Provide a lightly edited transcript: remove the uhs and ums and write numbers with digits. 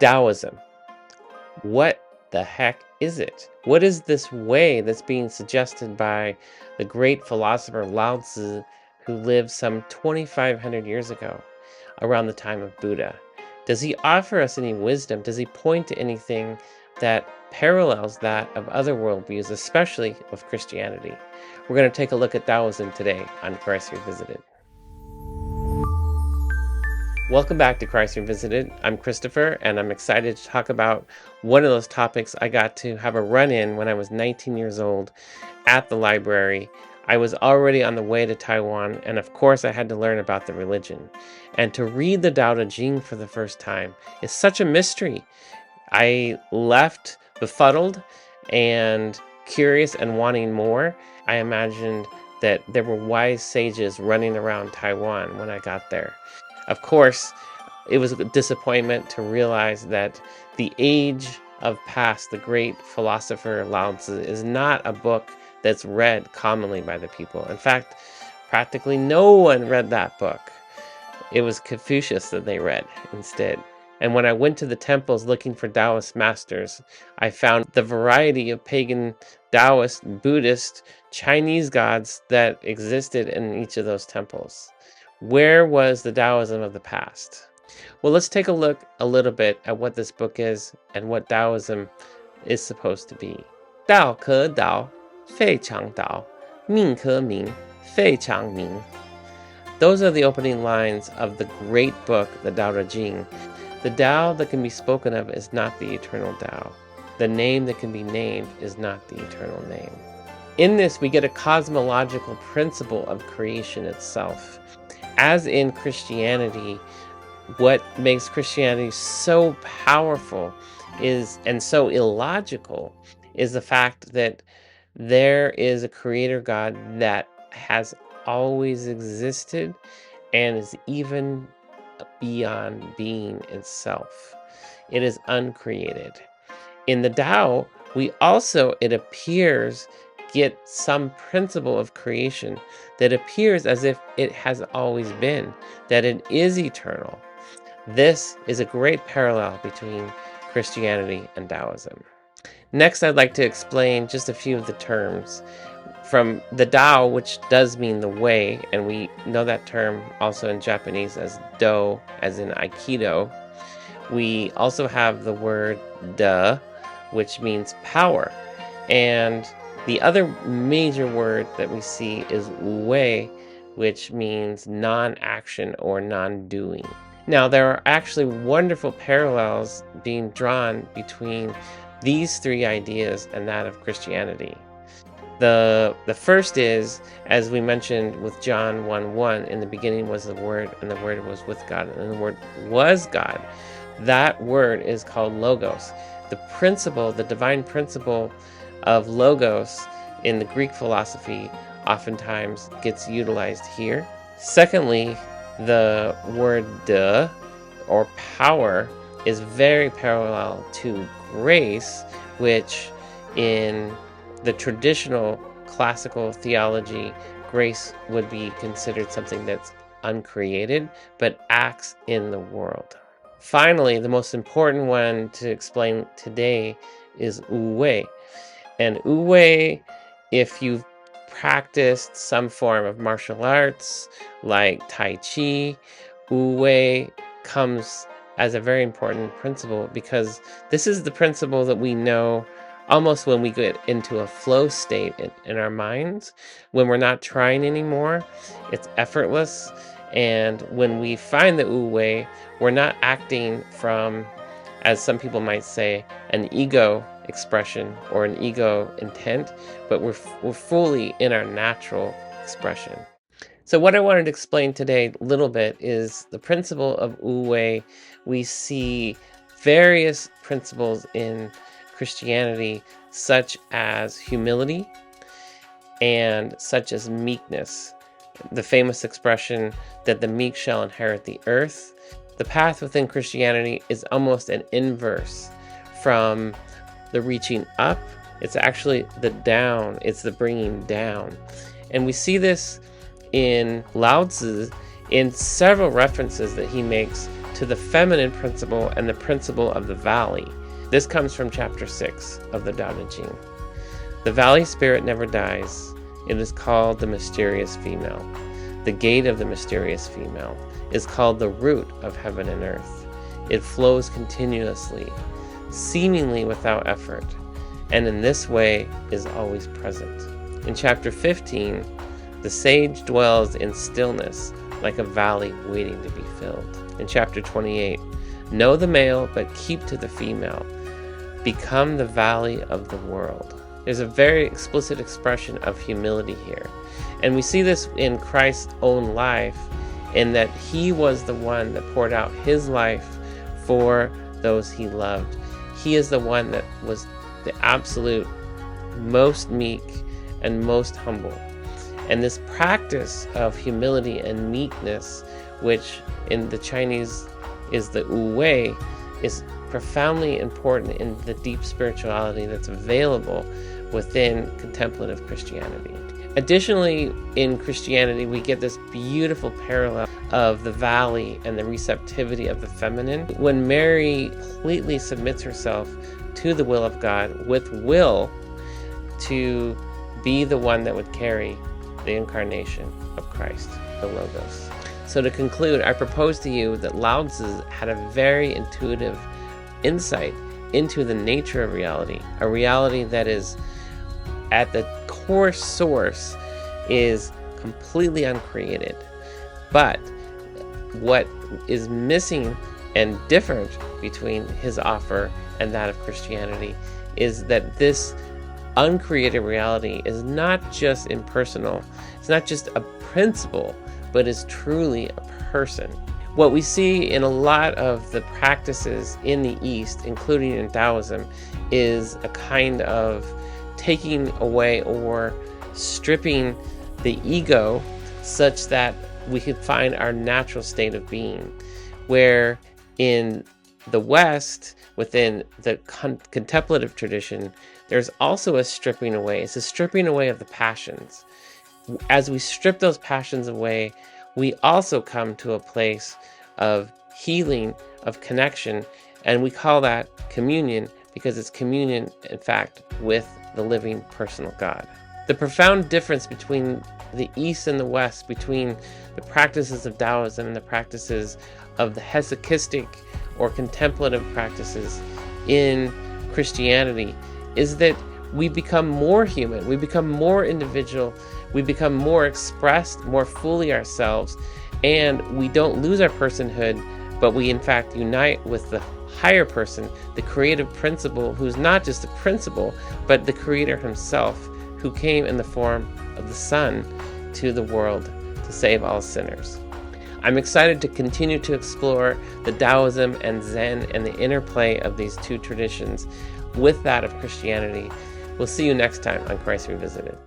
Taoism. What the heck is it? What is this way that's being suggested by the great philosopher Lao Tzu, who lived some 2,500 years ago, around the time of Buddha? Does he offer us any wisdom? Does he point to anything that parallels that of other worldviews, especially of Christianity? We're going to take a look at Taoism today on Christ Revisited. Welcome back to Christ Revisited. I'm Christopher, and I'm excited to talk about one of those topics I got to have a run-in when I was 19 years old at the library. I was already on the way to Taiwan, and of course I had to learn about the religion. And to read the Tao Te Ching for the first time is such a mystery. I left befuddled and curious and wanting more. I imagined that there were wise sages running around Taiwan when I got there. Of course, it was a disappointment to realize that the age of past, the great philosopher Lao Tzu, is not a book that's read commonly by the people. In fact, practically no one read that book. It was Confucius that they read instead. And when I went to the temples looking for Taoist masters, I found the variety of pagan, Taoist, Buddhist, Chinese gods that existed in each of those temples. Where was the Taoism of the past? Well, let's take a look a little bit at what this book is and what Taoism is supposed to be. Dao ke dao, fei chang dao, ming ke ming, fei chang ming. Those are the opening lines of the great book, the Tao Te Ching. The Tao that can be spoken of is not the eternal Tao. The name that can be named is not the eternal name. In this, we get a cosmological principle of creation itself. As in Christianity, what makes Christianity so powerful is, and so illogical, is the fact that there is a creator God that has always existed and is even beyond being itself. It is uncreated. In the Tao, we also, it appears, get some principle of creation that appears as if it has always been, that it is eternal. This is a great parallel between Christianity and Taoism. Next, I'd like to explain just a few of the terms. From the Tao, which does mean the way, and we know that term also in Japanese as Do, as in Aikido. We also have the word De, which means power. And the other major word that we see is Wei, which means non-action or non-doing. Now, there are actually wonderful parallels being drawn between these three ideas and that of Christianity. The first is, as we mentioned with John 1:1, in the beginning was the Word, and the Word was with God, and the Word was God. That word is called Logos. The principle, the divine principle of Logos in the Greek philosophy oftentimes gets utilized here. Secondly, the word De, or power, is very parallel to grace, which in the traditional classical theology, grace would be considered something that's uncreated, but acts in the world. Finally, the most important one to explain today is Wu Wei. And Wu Wei, if you've practiced some form of martial arts like Tai Chi, Wu Wei comes as a very important principle, because this is the principle that we know almost when we get into a flow state in our minds, when we're not trying anymore. It's effortless. And when we find the Wu Wei, we're not acting from, as some people might say, an ego expression or an ego intent, but we're fully in our natural expression. So what I wanted to explain today a little bit is the principle of Wu Wei. We see various principles in Christianity, such as humility and such as meekness. The famous expression that the meek shall inherit the earth. The path within Christianity is almost an inverse from the reaching up. It's actually the down. It's the bringing down. And we see this in Lao Tzu in several references that he makes to the feminine principle and the principle of the valley. This comes from chapter 6 of the Tao Te Ching. The valley spirit never dies. It is called the mysterious female. The gate of the mysterious female is called the root of heaven and earth. It flows continuously, seemingly without effort, and in this way is always present. In chapter 15, the sage dwells in stillness like a valley waiting to be filled. In chapter 28, know the male but keep to the female. Become the valley of the world. There's a very explicit expression of humility here. And we see this in Christ's own life, in that he was the one that poured out his life for those he loved. He is the one that was the absolute most meek and most humble. And this practice of humility and meekness, which in the Chinese is the Wu Wei, is profoundly important in the deep spirituality that's available within contemplative Christianity. Additionally, in Christianity, we get this beautiful parallel of the valley and the receptivity of the feminine. When Mary completely submits herself to the will of God with will to be the one that would carry the incarnation of Christ, the Logos. So to conclude, I propose to you that Lao Tzu had a very intuitive insight into the nature of reality, a reality that is at the core source is completely uncreated. But what is missing and different between his offer and that of Christianity is that this uncreated reality is not just impersonal, it's not just a principle, but is truly a person. What we see in a lot of the practices in the East, including in Taoism, is a kind of taking away or stripping the ego such that we could find our natural state of being. Where in the West, within the contemplative tradition, there's also a stripping away. It's a stripping away of the passions. As we strip those passions away, we also come to a place of healing, of connection, and we call that communion because it's communion, in fact, with the living personal God. The profound difference between the East and the West, between the practices of Taoism and the practices of the Hesychastic or contemplative practices in Christianity, is that we become more human, we become more individual, we become more expressed, more fully ourselves, and we don't lose our personhood, but we in fact unite with the higher person, the creative principle, who's not just a principle, but the creator himself, who came in the form of the Son to the world to save all sinners. I'm excited to continue to explore the Taoism and Zen and the interplay of these two traditions with that of Christianity. We'll see you next time on Christ Revisited.